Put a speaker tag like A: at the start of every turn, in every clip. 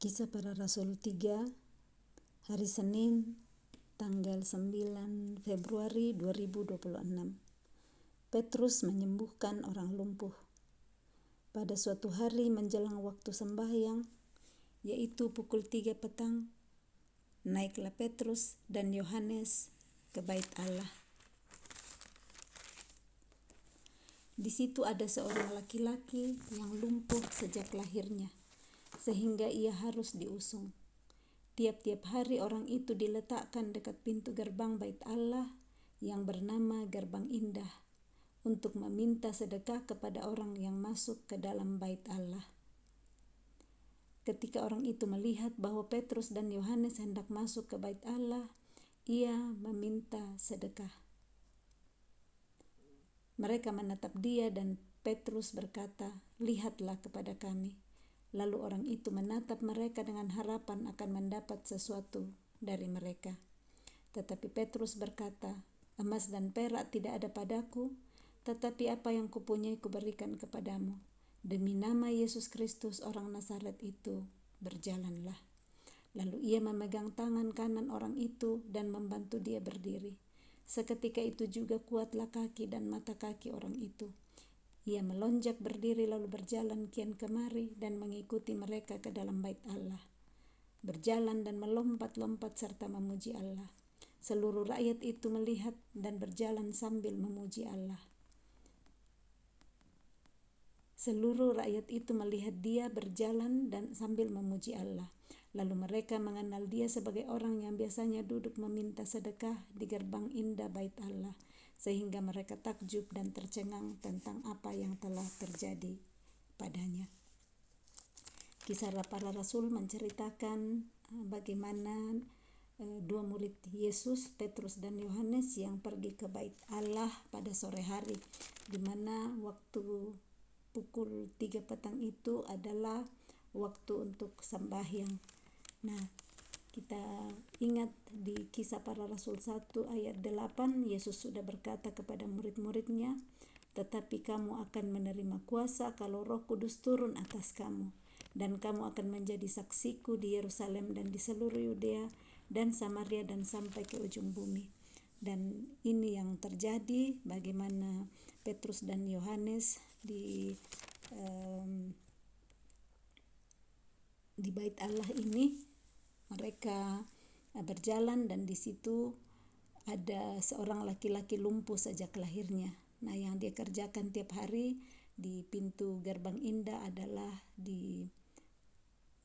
A: Kisah Para Rasul 3, hari Senin, tanggal 9 Februari 2026. Petrus menyembuhkan orang lumpuh. Pada suatu hari menjelang waktu sembahyang, yaitu pukul 3 petang, naiklah Petrus dan Yohanes ke bait Allah. Di situ ada seorang laki-laki yang lumpuh sejak lahirnya, sehingga ia harus diusung. Tiap-tiap hari orang itu diletakkan dekat pintu gerbang bait Allah yang bernama Gerbang Indah untuk meminta sedekah kepada orang yang masuk ke dalam bait Allah. Ketika orang itu melihat bahwa Petrus dan Yohanes hendak masuk ke bait Allah, ia meminta sedekah. Mereka menatap dia dan Petrus berkata, "Lihatlah kepada kami." Lalu orang itu menatap mereka dengan harapan akan mendapat sesuatu dari mereka. Tetapi Petrus berkata, "Emas dan perak tidak ada padaku, tetapi apa yang kupunyai kuberikan kepadamu. Demi nama Yesus Kristus orang Nazaret itu, berjalanlah." Lalu ia memegang tangan kanan orang itu dan membantu dia berdiri. Seketika itu juga kuatlah kaki dan mata kaki orang itu. Ia melonjak berdiri lalu berjalan kian kemari dan mengikuti mereka ke dalam bait Allah. Berjalan dan melompat-lompat serta memuji Allah. Seluruh rakyat itu melihat dan berjalan sambil memuji Allah. Seluruh rakyat itu melihat dia berjalan dan sambil memuji Allah. Lalu mereka mengenal dia sebagai orang yang biasanya duduk meminta sedekah di gerbang indah bait Allah, sehingga mereka takjub dan tercengang tentang apa yang telah terjadi padanya. Kisah Para Rasul menceritakan bagaimana dua murid Yesus, Petrus dan Yohanes, yang pergi ke bait Allah pada sore hari, di mana waktu pukul 3 petang itu adalah waktu untuk sembahyang. Nah, kita ingat di Kisah Para Rasul 1 ayat 8, Yesus sudah berkata kepada murid-muridnya, "Tetapi kamu akan menerima kuasa kalau Roh Kudus turun atas kamu, dan kamu akan menjadi saksiku di Yerusalem dan di seluruh Yudea dan Samaria dan sampai ke ujung bumi." Dan ini yang terjadi, bagaimana Petrus dan Yohanes di bait Allah ini, mereka berjalan dan di situ ada seorang laki-laki lumpuh sejak lahirnya. Nah, yang dia kerjakan tiap hari di pintu gerbang indah adalah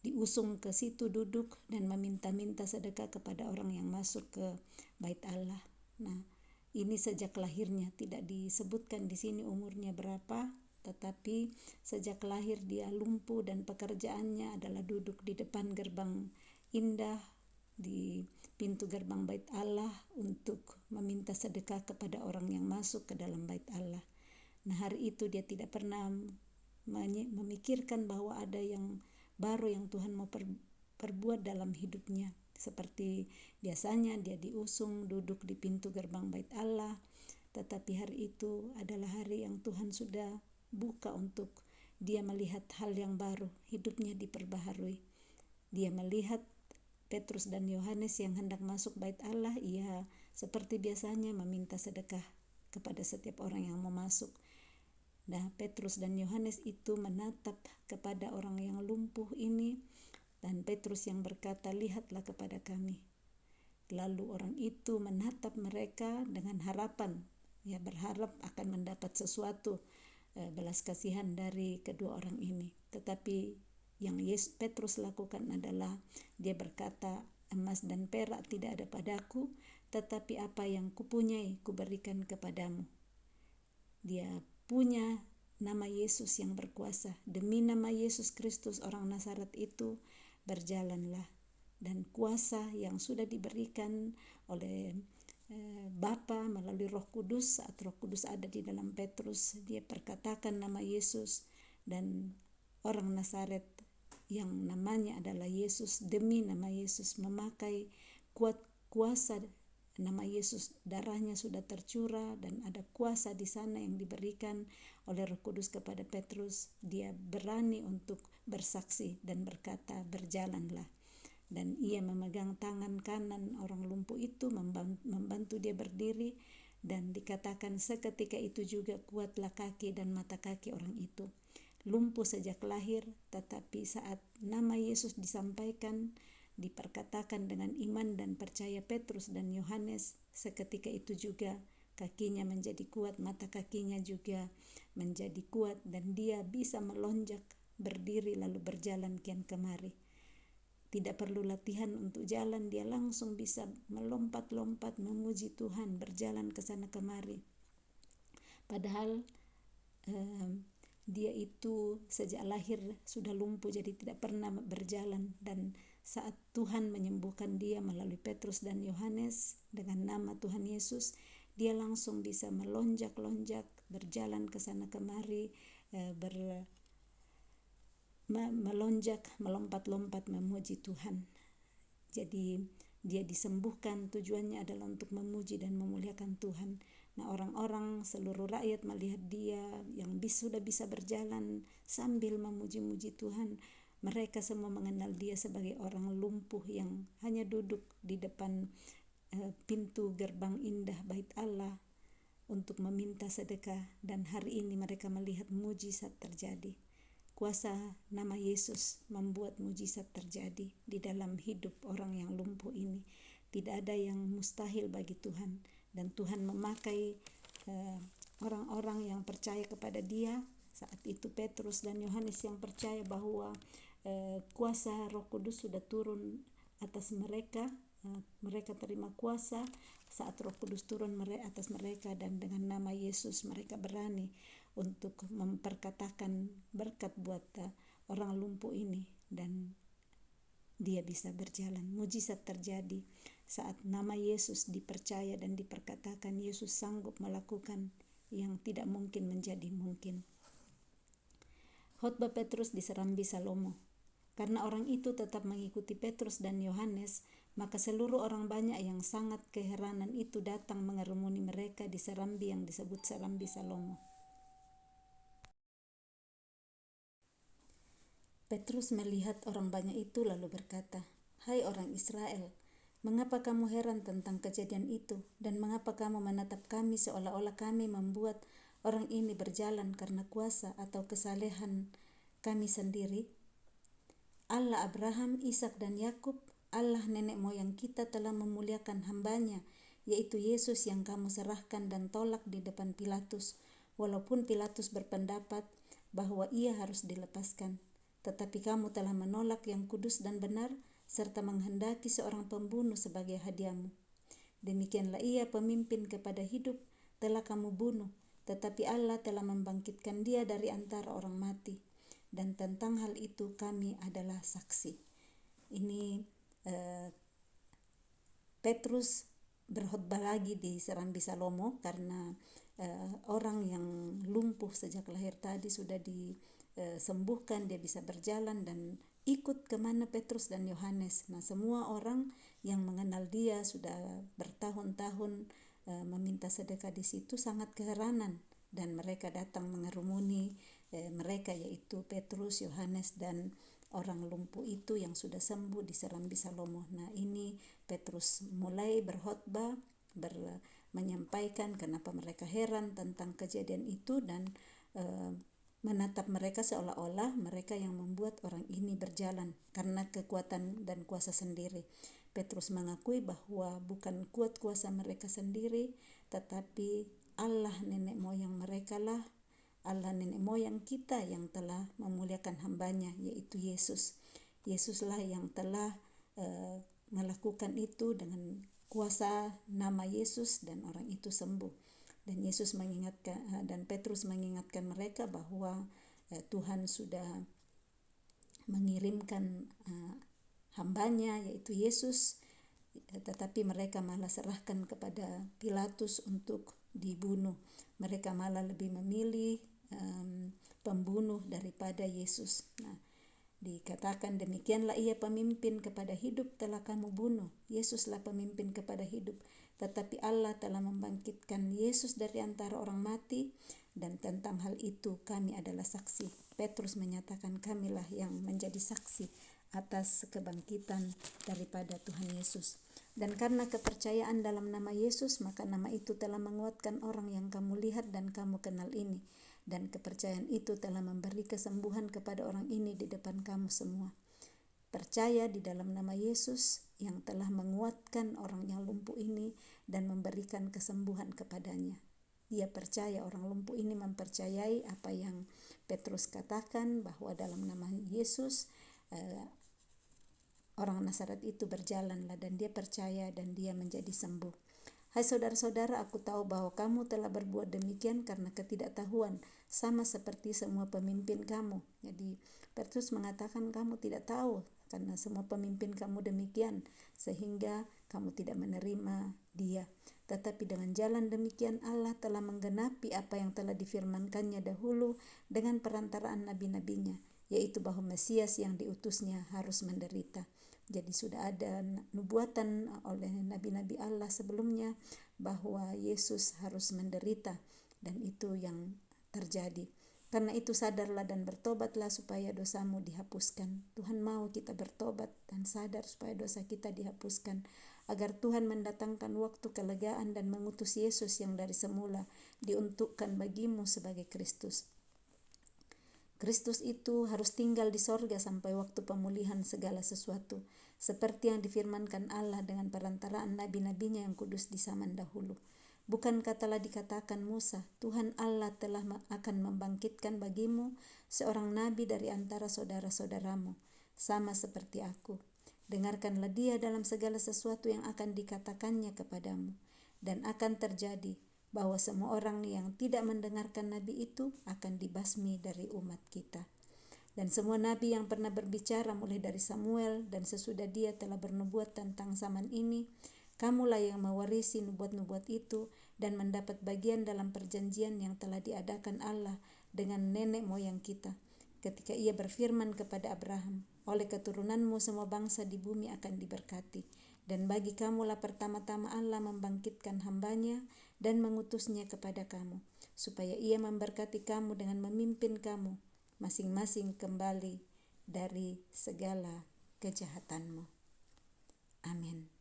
A: diusung ke situ, duduk dan meminta-minta sedekah kepada orang yang masuk ke bait Allah. Nah, ini sejak lahirnya, tidak disebutkan di sini umurnya berapa, tetapi sejak lahir dia lumpuh dan pekerjaannya adalah duduk di depan gerbang indah di pintu gerbang bait Allah untuk meminta sedekah kepada orang yang masuk ke dalam bait Allah. Nah, hari itu dia tidak pernah memikirkan bahwa ada yang baru yang Tuhan mau perbuat dalam hidupnya. Seperti biasanya dia diusung duduk di pintu gerbang bait Allah, tetapi hari itu adalah hari yang Tuhan sudah buka untuk dia melihat hal yang baru, hidupnya diperbaharui. Dia melihat Petrus dan Yohanes yang hendak masuk bait Allah, ia seperti biasanya meminta sedekah kepada setiap orang yang mau masuk. Nah, Petrus dan Yohanes itu menatap kepada orang yang lumpuh ini, dan Petrus yang berkata, "Lihatlah kepada kami." Lalu orang itu menatap mereka dengan harapan, ya berharap akan mendapat sesuatu belas kasihan dari kedua orang ini. Tetapi yang Petrus lakukan adalah dia berkata, "Emas dan perak tidak ada padaku, tetapi apa yang kupunyai kuberikan kepadamu." Dia punya nama Yesus yang berkuasa. Demi nama Yesus Kristus orang Nazaret itu, berjalanlah. Dan kuasa yang sudah diberikan oleh Bapa melalui Roh Kudus, saat Roh Kudus ada di dalam Petrus, dia perkatakan nama Yesus, dan orang Nazaret yang namanya adalah Yesus, demi nama Yesus memakai kuasa nama Yesus, darahnya sudah tercurah dan ada kuasa di sana yang diberikan oleh Roh Kudus kepada Petrus. Dia berani untuk bersaksi dan berkata, berjalanlah. Dan ia memegang tangan kanan orang lumpuh itu, membantu dia berdiri, dan dikatakan seketika itu juga kuatlah kaki dan mata kaki orang itu. Lumpuh sejak lahir, tetapi saat nama Yesus disampaikan, diperkatakan dengan iman dan percaya Petrus dan Yohanes, seketika itu juga kakinya menjadi kuat, mata kakinya juga menjadi kuat, dan dia bisa melonjak, berdiri lalu berjalan kian kemari. Tidak perlu latihan untuk jalan, dia langsung bisa melompat-lompat memuji Tuhan, berjalan ke sana kemari. Padahal dia itu sejak lahir sudah lumpuh, jadi tidak pernah berjalan. Dan saat Tuhan menyembuhkan dia melalui Petrus dan Yohanes dengan nama Tuhan Yesus, dia langsung bisa melonjak-lonjak, berjalan ke sana kemari, melonjak, melompat-lompat memuji Tuhan. Jadi dia disembuhkan tujuannya adalah untuk memuji dan memuliakan Tuhan. Nah, orang-orang seluruh rakyat melihat dia yang sudah bisa berjalan sambil memuji-muji Tuhan. Mereka semua mengenal dia sebagai orang lumpuh yang hanya duduk di depan pintu gerbang indah Bait Allah untuk meminta sedekah, dan hari ini mereka melihat mujizat terjadi. Kuasa nama Yesus membuat mujizat terjadi di dalam hidup orang yang lumpuh ini. Tidak ada yang mustahil bagi Tuhan, dan Tuhan memakai orang-orang yang percaya kepada dia. Saat itu Petrus dan Yohanes yang percaya bahwa kuasa Roh Kudus sudah turun atas mereka. Mereka terima kuasa saat Roh Kudus turun atas mereka, dan dengan nama Yesus mereka berani untuk memperkatakan berkat buat orang lumpuh ini, dan dia bisa berjalan. Mujizat terjadi saat nama Yesus dipercaya dan diperkatakan. Yesus sanggup melakukan yang tidak mungkin menjadi mungkin. Khotbah Petrus di Serambi Salomo. Karena orang itu tetap mengikuti Petrus dan Yohanes, maka seluruh orang banyak yang sangat keheranan itu datang mengerumuni mereka di serambi yang disebut Serambi Salomo. Petrus melihat orang banyak itu lalu berkata, "Hai orang Israel, mengapa kamu heran tentang kejadian itu, dan mengapa kamu menatap kami seolah-olah kami membuat orang ini berjalan karena kuasa atau kesalehan kami sendiri? Allah Abraham, Ishak dan Yakub, Allah nenek moyang kita telah memuliakan hambanya, yaitu Yesus yang kamu serahkan dan tolak di depan Pilatus, walaupun Pilatus berpendapat bahwa ia harus dilepaskan. Tetapi kamu telah menolak yang kudus dan benar, serta menghendaki seorang pembunuh sebagai hadiahmu. Demikianlah ia pemimpin kepada hidup, telah kamu bunuh, tetapi Allah telah membangkitkan dia dari antara orang mati. Dan tentang hal itu kami adalah saksi." Ini Petrus berkhotbah lagi di Serambi Salomo karena orang yang lumpuh sejak lahir tadi sudah disembuhkan, dia bisa berjalan dan ikut kemana Petrus dan Yohanes. Nah, semua orang yang mengenal dia sudah bertahun-tahun meminta sedekah di situ sangat keheranan, dan mereka datang mengerumuni mereka, yaitu Petrus, Yohanes, dan orang lumpuh itu yang sudah sembuh di Serambi Salomo. Nah, ini Petrus mulai berkhotbah, menyampaikan kenapa mereka heran tentang kejadian itu, dan menatap mereka seolah-olah mereka yang membuat orang ini berjalan karena kekuatan dan kuasa sendiri. Petrus mengakui bahwa bukan kuat kuasa mereka sendiri, tetapi Allah nenek moyang mereka lah, Allah nenek moyang kita yang telah memuliakan hambanya, yaitu Yesus. Yesuslah yang telah melakukan itu dengan kuasa nama Yesus, dan orang itu sembuh. Dan Yesus mengingatkan dan Petrus mengingatkan mereka bahwa Tuhan sudah mengirimkan hambanya, yaitu Yesus, tetapi mereka malah serahkan kepada Pilatus untuk dibunuh. Mereka malah lebih memilih pembunuh daripada Yesus. Nah, Dikatakan demikianlah ia pemimpin kepada hidup telah kamu bunuh. Yesuslah pemimpin kepada hidup. Tetapi Allah telah membangkitkan Yesus dari antara orang mati, dan tentang hal itu kami adalah saksi. Petrus menyatakan kamilah yang menjadi saksi atas kebangkitan daripada Tuhan Yesus. Dan karena kepercayaan dalam nama Yesus, maka nama itu telah menguatkan orang yang kamu lihat dan kamu kenal ini. Dan kepercayaan itu telah memberi kesembuhan kepada orang ini di depan kamu semua. Percaya di dalam nama Yesus yang telah menguatkan orang yang lumpuh ini dan memberikan kesembuhan kepadanya. Dia percaya, orang lumpuh ini mempercayai apa yang Petrus katakan, bahwa dalam nama Yesus orang Nazaret itu berjalanlah, dan dia percaya dan dia menjadi sembuh. Hai saudara-saudara, aku tahu bahwa kamu telah berbuat demikian karena ketidaktahuan, sama seperti semua pemimpin kamu. Jadi Petrus mengatakan kamu tidak tahu karena semua pemimpin kamu demikian, sehingga kamu tidak menerima dia. Tetapi dengan jalan demikian Allah telah menggenapi apa yang telah difirmankannya dahulu dengan perantaraan nabi-nabinya, yaitu bahwa Mesias yang diutusnya harus menderita. Jadi sudah ada nubuatan oleh nabi-nabi Allah sebelumnya bahwa Yesus harus menderita, dan itu yang terjadi. Karena itu sadarlah dan bertobatlah supaya dosamu dihapuskan. Tuhan mau kita bertobat dan sadar supaya dosa kita dihapuskan, agar Tuhan mendatangkan waktu kelegaan dan mengutus Yesus yang dari semula diuntukkan bagimu sebagai Kristus. Kristus itu harus tinggal di sorga sampai waktu pemulihan segala sesuatu, seperti yang difirmankan Allah dengan perantaraan nabi-nabinya yang kudus di zaman dahulu. Bukankah telah dikatakan Musa, Tuhan Allah telah akan membangkitkan bagimu seorang nabi dari antara saudara-saudaramu, sama seperti aku. Dengarkanlah dia dalam segala sesuatu yang akan dikatakannya kepadamu, dan akan terjadi bahwa semua orang yang tidak mendengarkan nabi itu akan dibasmi dari umat kita. Dan semua nabi yang pernah berbicara mulai dari Samuel dan sesudah dia telah bernubuat tentang zaman ini, kamulah yang mewarisi nubuat-nubuat itu dan mendapat bagian dalam perjanjian yang telah diadakan Allah dengan nenek moyang kita, ketika ia berfirman kepada Abraham, oleh keturunanmu semua bangsa di bumi akan diberkati. Dan bagi kamulah pertama-tama Allah membangkitkan hambanya dan mengutusnya kepada kamu, supaya ia memberkati kamu dengan memimpin kamu masing-masing kembali dari segala kejahatanmu. Amin.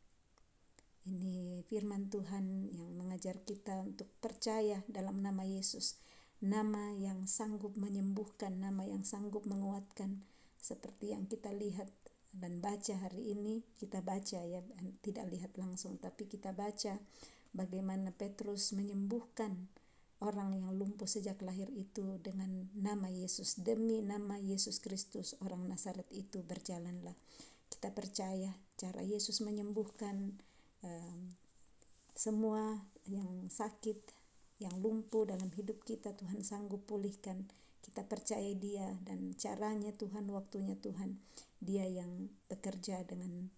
A: Ini firman Tuhan yang mengajar kita untuk percaya dalam nama Yesus, nama yang sanggup menyembuhkan, nama yang sanggup menguatkan, seperti yang kita lihat dan baca hari ini. Kita baca ya, tidak lihat langsung, tapi kita baca bagaimana Petrus menyembuhkan orang yang lumpuh sejak lahir itu dengan nama Yesus. Demi nama Yesus Kristus orang Nazaret itu berjalanlah. Kita percaya cara Yesus menyembuhkan semua yang sakit, yang lumpuh dalam hidup kita, Tuhan sanggup pulihkan. Kita percaya dia, dan caranya Tuhan, waktunya Tuhan. Dia yang bekerja dengan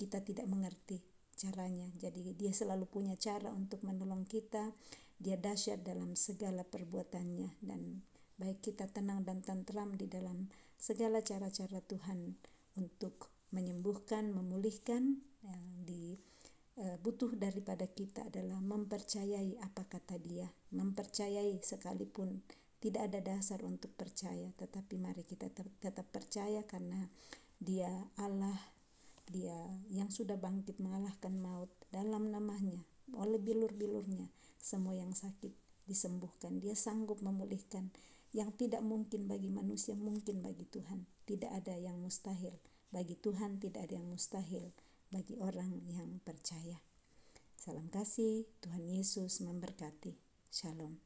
A: kita tidak mengerti caranya. Jadi dia selalu punya cara untuk menolong kita. Dia dahsyat dalam segala perbuatannya, dan baik kita tenang dan tentram di dalam segala cara-cara Tuhan untuk menyembuhkan, memulihkan. Butuh daripada kita adalah mempercayai apa kata dia, mempercayai sekalipun tidak ada dasar untuk percaya, tetapi mari kita tetap percaya karena dia Allah, dia yang sudah bangkit mengalahkan maut. Dalam namanya, oleh bilur-bilurnya, semua yang sakit disembuhkan. Dia sanggup memulihkan. Yang tidak mungkin bagi manusia mungkin bagi Tuhan. Tidak ada yang mustahil bagi Tuhan, tidak ada yang mustahil bagi orang yang percaya. Salam kasih, Tuhan Yesus memberkati. Shalom.